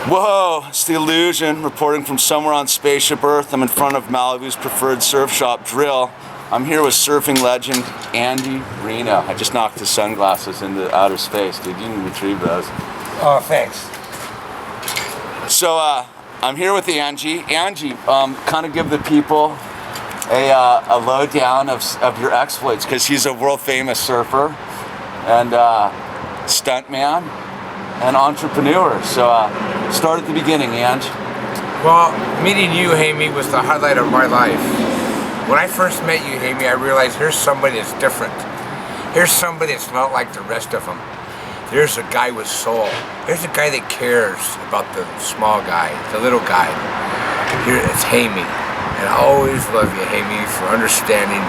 Whoa, it's the Illusion, reporting from somewhere on Spaceship Earth. I'm in front of Malibu's preferred surf shop, Drill. I'm here with surfing legend Angie Reno. I just knocked his sunglasses into outer space, dude. You can retrieve those. Oh, thanks. So, I'm here with Angie. Angie, kind of give the people a lowdown of your exploits, because he's a world famous surfer and stuntman and entrepreneur. So start at the beginning, Ange. Well, meeting you, Hamy, was the highlight of my life. When I first met you, Hamy, I realized here's somebody that's different. Here's somebody that's not like the rest of them. There's a guy with soul. There's a guy that cares about the small guy, the little guy. Here, it's Hamy. And I always love you, Hamy, for understanding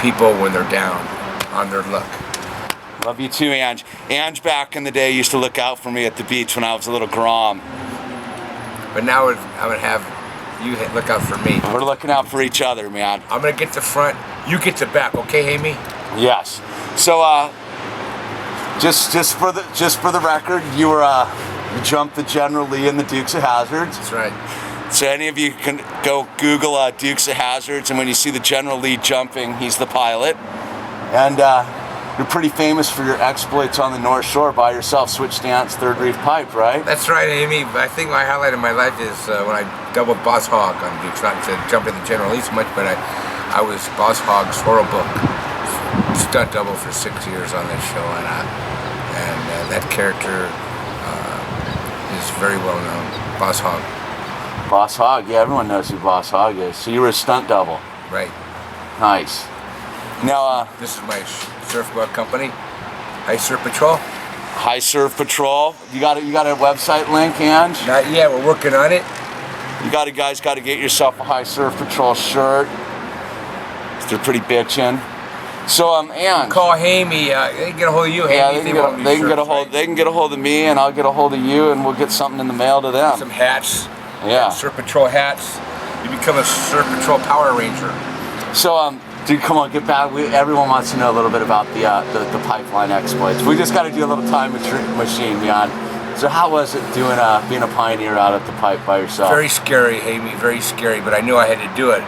people when they're down on their luck. Love you too, Ange. Ange back in the day used to look out for me at the beach when I was a little grom. But now I'm gonna have you look out for me. We're looking out for each other, man. I'm gonna get the front, you get the back, okay, Hamy? Yes. So, just for the record, you jumped the General Lee in the Dukes of Hazards. That's right. So any of you can go Google Dukes of Hazards, and when you see the General Lee jumping, he's the pilot. And you're pretty famous for your exploits on the North Shore by yourself, switch stance, third reef pipe, right? That's right, Amy. I think my highlight of my life is when I doubled Boss Hog on Dukes. Not to jump in the General Lee so much, but I was Boss Hog's horrible stunt double for 6 years on this show, and that character is very well known. Boss Hog. Boss Hog, yeah, everyone knows who Boss Hog is. So you were a stunt double. Right. Nice. Now, this is my surfboard company, High Surf Patrol. High Surf Patrol. You got a website link, Ange? Not yet. We're working on it. You guys got to get yourself a High Surf Patrol shirt. They're pretty bitchin'. So, Ange. Call Hamy. They can get a hold of you, Hamy. Yeah, they can get a hold of me, and I'll get a hold of you, and we'll get something in the mail to them. Some hats. Yeah. Surf Patrol hats. You become a Surf Patrol Power Ranger. So, dude, come on, get back. Everyone wants to know a little bit about the pipeline exploits. We just got to do a little time machine, man. So how was it being a pioneer out at the pipe by yourself? Very scary, Hamy, very scary, but I knew I had to do it.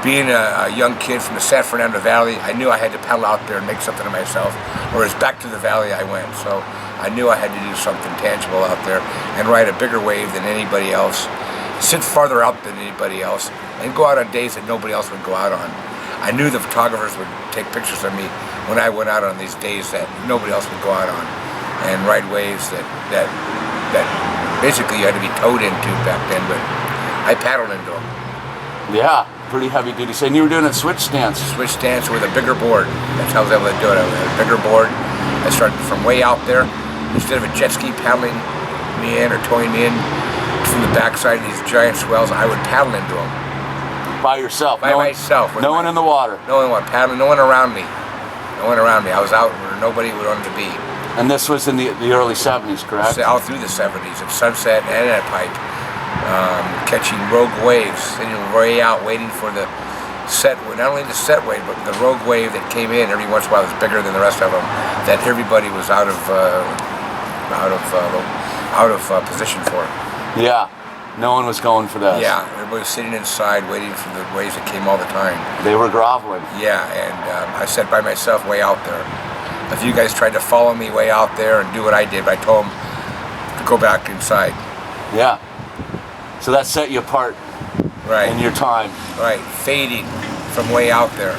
Being a young kid from the San Fernando Valley, I knew I had to paddle out there and make something of myself, whereas back to the valley I went. So I knew I had to do something tangible out there and ride a bigger wave than anybody else, sit farther out than anybody else, and go out on days that nobody else would go out on. I knew the photographers would take pictures of me when I went out on these days that nobody else would go out on, and ride waves that basically you had to be towed into back then, but I paddled into them. Yeah, pretty heavy duty. So you were doing a switch stance. Switch stance with a bigger board. That's how I was able to do it. I had a bigger board. I started from way out there. Instead of a jet ski paddling me in or towing me in from the backside of these giant swells, I would paddle into them. By yourself? By myself. No one in the water? No one paddling, no one around me. No one around me. I was out where nobody would want to be. And this was in the early 70s, correct? All through the 70s, at Sunset and at Pipe. Catching rogue waves, sitting way out waiting for the set, not only the set wave, but the rogue wave that came in every once in a while was bigger than the rest of them, that everybody was out of position for. Yeah. No one was going for this. Yeah, everybody was sitting inside waiting for the waves that came all the time. They were groveling. Yeah, and I sat by myself way out there. A few guys tried to follow me way out there and do what I did, but I told them to go back inside. Yeah. So that set you apart. Right. In your time. Right, fading from way out there.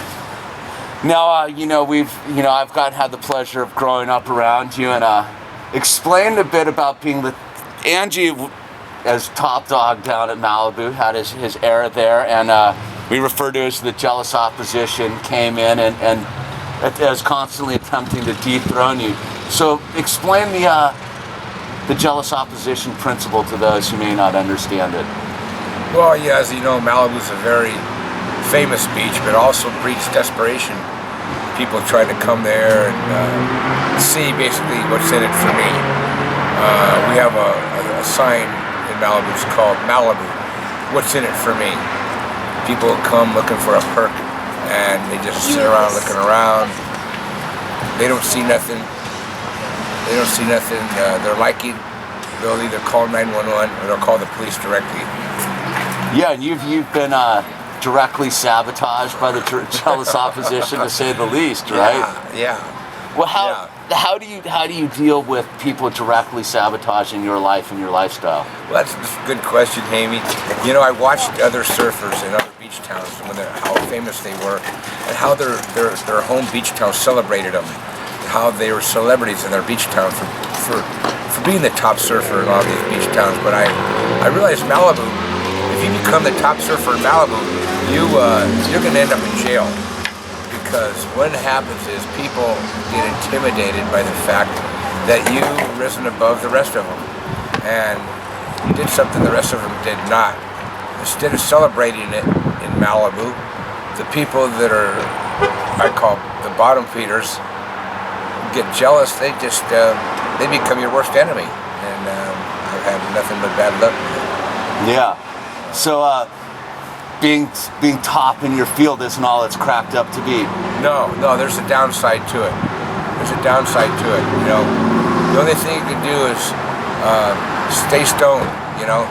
Now, I've had the pleasure of growing up around you, and explain a bit about being Angie, as top dog down at Malibu, had his era there, and we refer to as the jealous opposition came in and as constantly attempting to dethrone you. So explain the jealous opposition principle to those who may not understand it. Well, yeah, as you know, Malibu's a very famous beach, but also breeds desperation. People try to come there and see basically what's in it for me. We have a sign in Malibu, it's called Malibu, what's in it for me. People come looking for a perk, and they just sit around looking around. They don't see nothing. They don't see nothing they're liking. they'll either call 911 or they'll call the police directly. Yeah, and you've been directly sabotaged by the jealous opposition, to say the least, right? Yeah. Well, how do you deal with people directly sabotaging your life and your lifestyle? Well, that's a good question, Hammy. You know, I watched other surfers in other beach towns how famous they were, and how their home beach town celebrated them, how they were celebrities in their beach town for being the top surfer in all these beach towns. But I realized Malibu, if you become the top surfer in Malibu, you're going to end up in jail. Because what happens is people get intimidated by the fact that you've risen above the rest of them and you did something the rest of them did not. Instead of celebrating it in Malibu, the people that are, I call the bottom feeders, get jealous. They just they become your worst enemy, and I've had nothing but bad luck with it. Yeah. So being top in your field isn't all it's cracked up to be. No, there's a downside to it. There's a downside to it, you know. The only thing you can do is stay stoned, you know,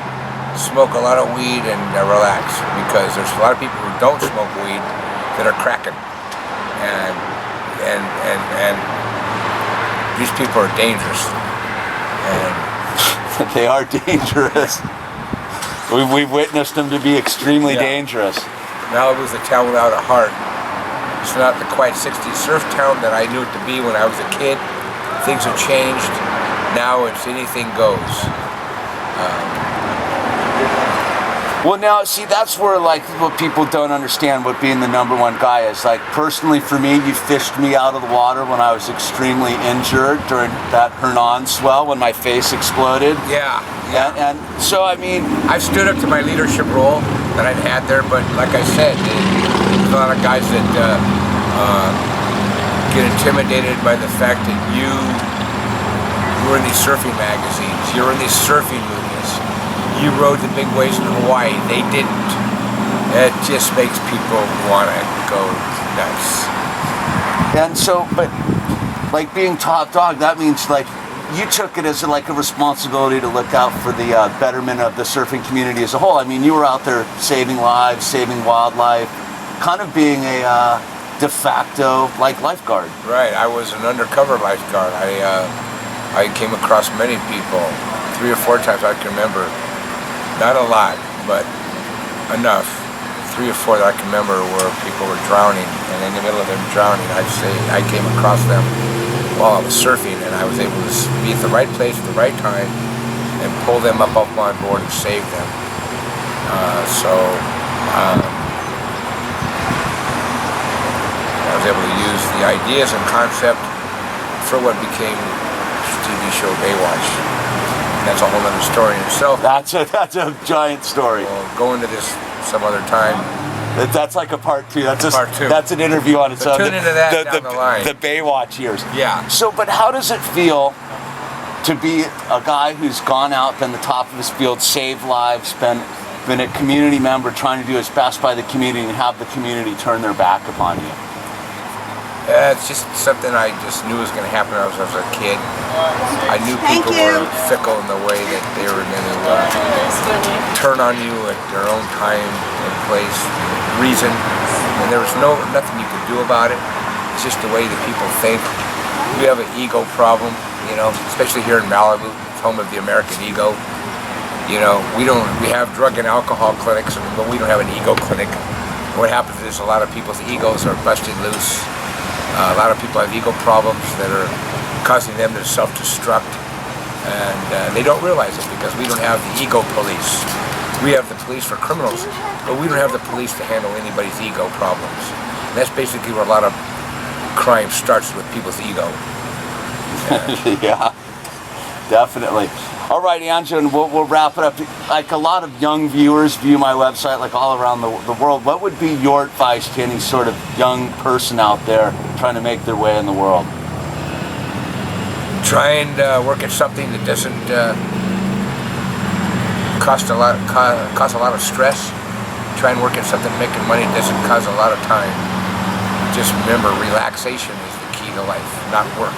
smoke a lot of weed and relax, because there's a lot of people who don't smoke weed that are cracking. And these people are dangerous. And they are dangerous. We've witnessed them to be extremely dangerous. Malibu's a town without a heart. It's not the quite 60s surf town that I knew it to be when I was a kid. Things have changed. Now it's anything goes. Well, now, see, that's where, like, what people don't understand what being the #1 guy is. Like, personally, for me, you fished me out of the water when I was extremely injured during that Hernan swell when my face exploded. Yeah. And so, I mean, I've stood up to my leadership role that I've had there, but like I said, there's a lot of guys that get intimidated by the fact that you were in these surfing magazines, you were in these surfing movies. You rode the big waves in Hawaii. They didn't. It just makes people want to go nuts. And so, but like being top dog, that means like you took it as like a responsibility to look out for the betterment of the surfing community as a whole. I mean, you were out there saving lives, saving wildlife, kind of being a de facto like lifeguard. Right. I was an undercover lifeguard. I came across many people, 3 or 4 times I can remember. Not a lot, but enough. 3 or 4 that I can remember where people were drowning, and in the middle of them drowning, I'd say I came across them while I was surfing, and I was able to be at the right place at the right time and pull them up off my board and save them. I was able to use the ideas and concept for what became the TV show Baywatch. That's a whole other story in itself. That's a giant story. We'll go into this some other time. That's like a part 2. That's just part 2. That's an interview on its own. Tune into that down the line. The Baywatch years. Yeah. So, but how does it feel to be a guy who's gone out, been the top of his field, saved lives, been a community member, trying to do his best by the community, and have the community turn their back upon you? It's just something I just knew was going to happen when I was a kid. I knew people were fickle in the way that they were going to turn on you at their own time and place, reason, and there was nothing you could do about it. It's just the way that people think. We have an ego problem, you know, especially here in Malibu, home of the American ego. You know, we have drug and alcohol clinics, but we don't have an ego clinic. What happens is a lot of people's egos are busted loose. A lot of people have ego problems that are causing them to self-destruct, and they don't realize it because we don't have the ego police. We have the police for criminals, but we don't have the police to handle anybody's ego problems. And that's basically where a lot of crime starts, with people's ego. Yeah, definitely. All right, Angie, and we'll wrap it up. Like a lot of young viewers view my website, like all around the world. What would be your advice to any sort of young person out there trying to make their way in the world? Try and work at something that doesn't cost a lot of stress. Try and work at something making money that doesn't cause a lot of time. Just remember, relaxation is the key to life, not work.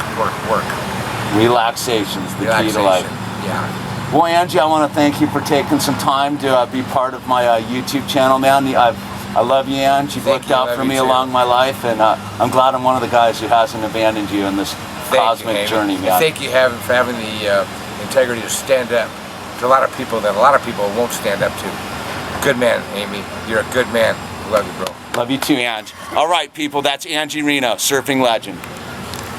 Relaxation's the key to life. Yeah. Well, Angie, I want to thank you for taking some time to be part of my YouTube channel, man. I love you, Angie. You've looked out for me along my life, and I'm glad I'm one of the guys who hasn't abandoned you in this cosmic journey, man. Thank you for having the integrity to stand up to a lot of people that a lot of people won't stand up to. Good man, Amy. You're a good man. Love you, bro. Love you too, Angie. All right, people, that's Angie Reno, surfing legend.